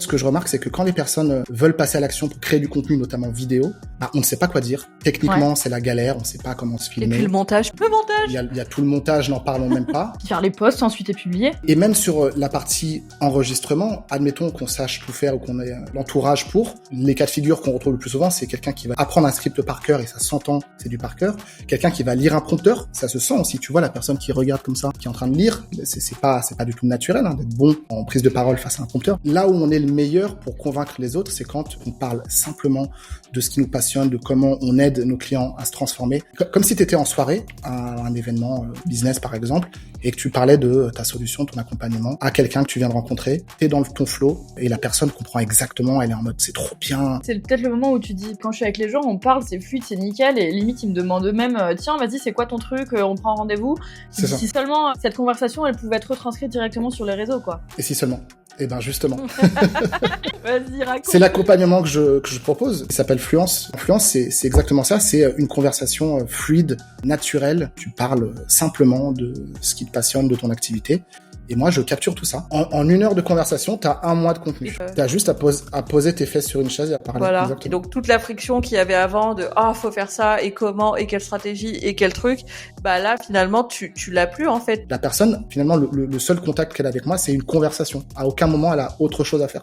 Ce que je remarque, c'est que quand les personnes veulent passer à l'action pour créer du contenu, notamment vidéo, on ne sait pas quoi dire. Techniquement, c'est la galère, on ne sait pas comment se filmer. Et puis le montage. Il y a tout le montage, n'en parlons même pas. Faire les posts, ensuite et publier. Et même sur la partie enregistrement, admettons qu'on sache tout faire ou qu'on ait l'entourage pour. Les cas de figure qu'on retrouve le plus souvent, c'est quelqu'un qui va apprendre un script par cœur et ça s'entend, c'est du par cœur. Quelqu'un qui va lire un prompteur, ça se sent aussi. Tu vois la personne qui regarde comme ça, qui est en train de lire, c'est pas du tout naturel d'être bon en prise de parole face à un prompteur. Là où on est le meilleur pour convaincre les autres, c'est quand on parle simplement de ce qui nous passionne, de comment on aide nos clients à se transformer. Comme si tu étais en soirée, à un événement business par exemple, et que tu parlais de ta solution, ton accompagnement à quelqu'un que tu viens de rencontrer. T'es dans ton flow et la personne comprend exactement, elle est en mode c'est trop bien. C'est peut-être le moment où tu dis, quand je suis avec les gens, on parle, c'est fluide, c'est nickel, et limite ils me demandent eux-mêmes, tiens vas-y c'est quoi ton truc, on prend rendez-vous. Si seulement cette conversation elle pouvait être retranscrite directement sur les réseaux quoi. Et si seulement. Eh ben justement. Vas-y, raconte. C'est l'accompagnement que je propose. Il s'appelle Fluence. Fluence, c'est exactement ça. C'est une conversation fluide, naturelle. Tu parles simplement de ce qui te passionne, de ton activité. Et moi, je capture tout ça. En 1 heure de conversation, t'as 1 mois de contenu. T'as juste à poser tes fesses sur une chaise et à parler. Voilà. Exactement. Et donc, toute la friction qu'il y avait avant de, faut faire ça, et comment, et quelle stratégie, et quel truc, bah là, finalement, tu l'as plus, en fait. La personne, finalement, le seul contact qu'elle a avec moi, c'est une conversation. À aucun moment, elle a autre chose à faire.